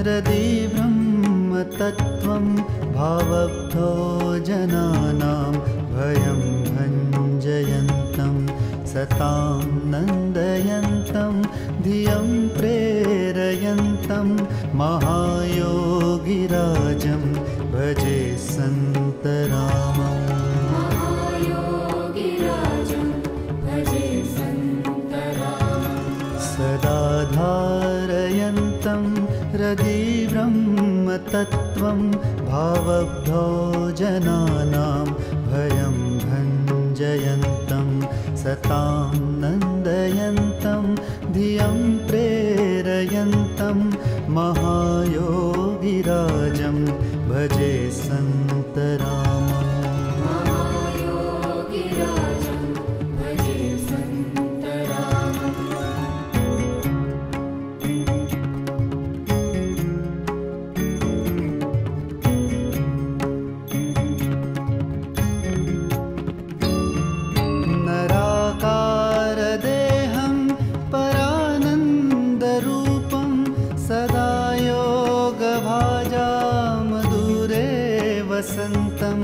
हृदि ब्रह्मतत्त्वं भावब्धो जनानां भयं भञ्जयन्तं सतां नन्दयन्तं धियं प्रेरयन्तं महायोगिराजं भजे सन्तरामम्। सदा धारयन्तं हृदि ब्रह्मतत्त्वं भावब्धो जनानां भयं भञ्जयन्तं सतां नन्दयन्तं धियं प्रेरयन्तं महायोगिराजं भजे सन्तरामम्। नराकारदेहं परानन्दरूपं सदा योगभाजामधुरे वसन्तं।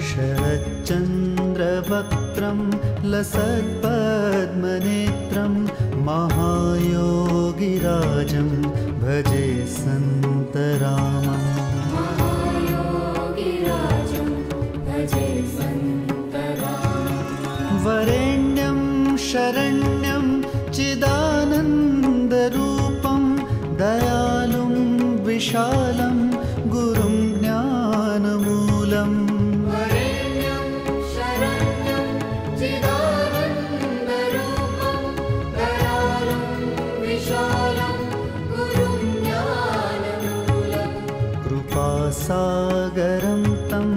शरच्चन्द्रवक्त्रं लसत्पद्मनेत्रं महायोगिराजं भजे सन्तरामम्। वरेण्यं शरण्यं चिदानन्दरूपं दयालुं विशालं गुरुं ज्ञानमूलम्। कृपासागरं तं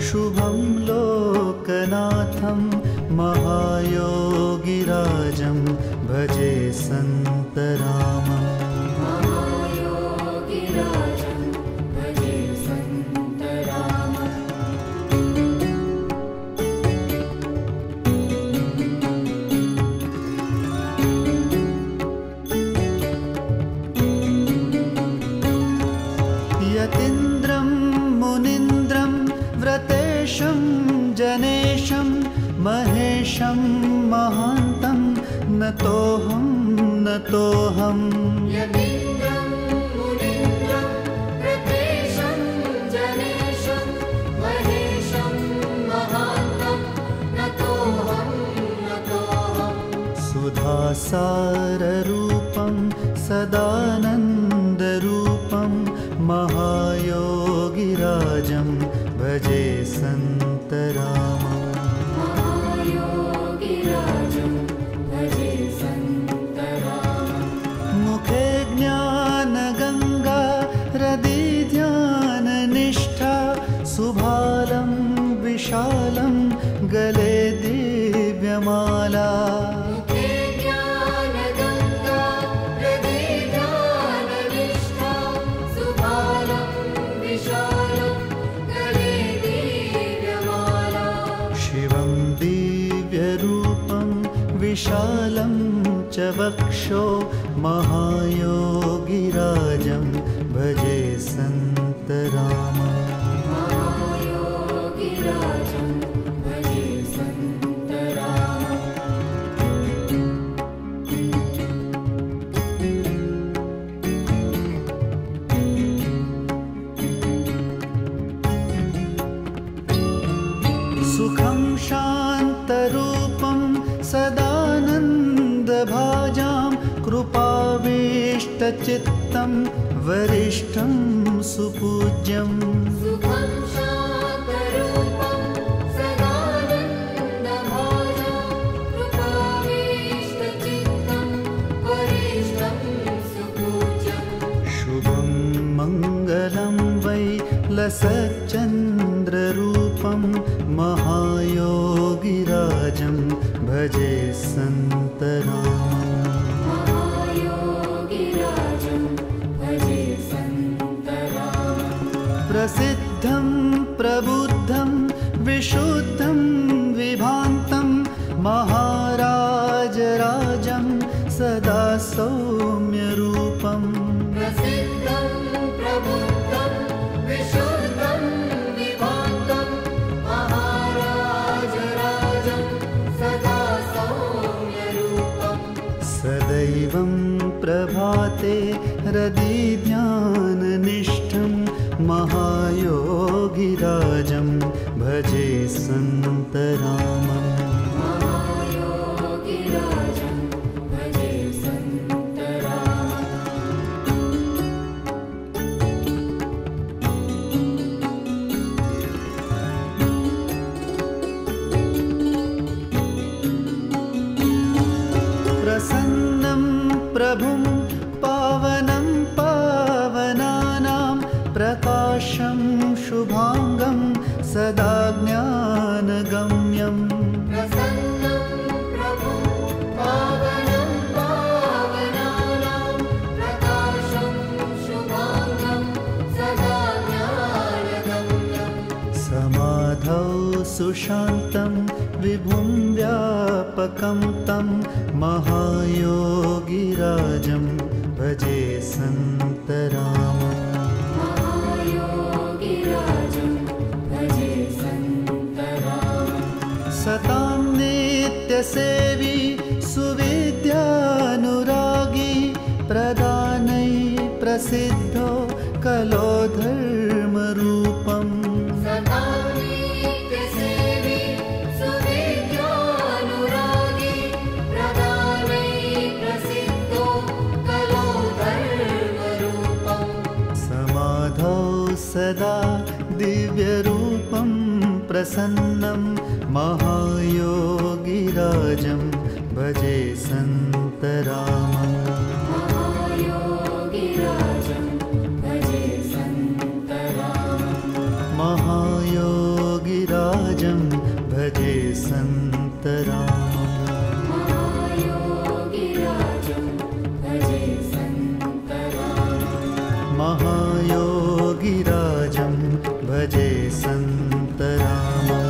शुभं लोकनाथं महायोगिराजं भजे सन्तरामम्। यतीन्द्रं मुनीन्द्रं व्रतेशं जनेशं महेशं महान्तं नतोऽहं नतोऽहम्। सुधासाररूपं सदानन्दरूपं महायोगिराजं भजे सन्तरामम्। मुखे ज्ञानगङ्गा हृदि ध्याननिष्ठा सुभालं विशालं गले दिव्यमाला। विशालं च वक्षो महायोगिराजं भजे सन्तरामम्। सुखं शान्तरूपं सदानन्दभाजां कृपावेष्टचित्तं वरिष्ठं सुपूज्यम्। शुभं मङ्गलं वै लसच्चन्द्ररूपं महायोगिराजं भजे सन्तरामम्। प्रसिद्धं प्रभु सौम्यरूपम् प्रसिद्धं प्रबुद्धं विशुद्धं विभातं महाराजराजं सदा सौम्यरूपम् सदैवं प्रभाते हृदि ज्ञाननिष्ठं महायोगिराजं भजे सन्तरामम् महायोगिराजं भजे प्रसन्नं प्रभुं पावनं पावनानां प्रकाशं शुभांगं सदा ज्ञानगम्यम् प्रसन्नं प्रभुं पावनं पावनानां प्रकाशं शुभांगं सदा ज्ञानगम्यम् समाधौ सुशान्तं विभुं व्यापकं तं महायोगिराजं भजे सन्तरामम् महायोगिराजं भजे सन्तरामम् सतां नित्यसेवी सुविद्यानुरागी प्रदानै प्रसिद्धो कलो धर्मरूपम् सदा नित्यसेवी सुविद्यानुरागी प्रदानै प्रसिद्धो कलो धर्मरूपम् समाधौ सदा दिव्यरूपं प्रसन्नं महायोगिराजं भजे सन्तरामम् महायोगिराजं भजे सन्तरामम् महायोगिराजं भजे सन्तरामम् महायोगिराजं भजे सन्तरामम् महायोगिराजं भजे सन्तरामम्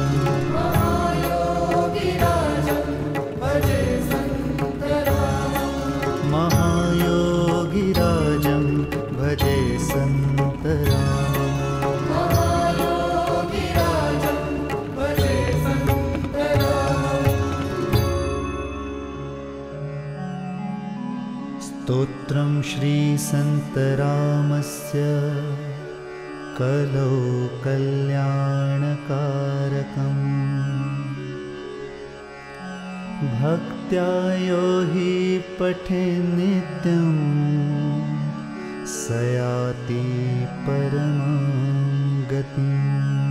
महायोगिराजं भजे सन्तरामम् महायोगिराजं भजे सन्तरामम् महायोगिराजं भजे सन्तरामम् स्तोत्रं श्रीसन्तरामस्य कलौ कल्याणकारकम् भक्त्या यो हि पठे नित्यं स याति परमां गतिम्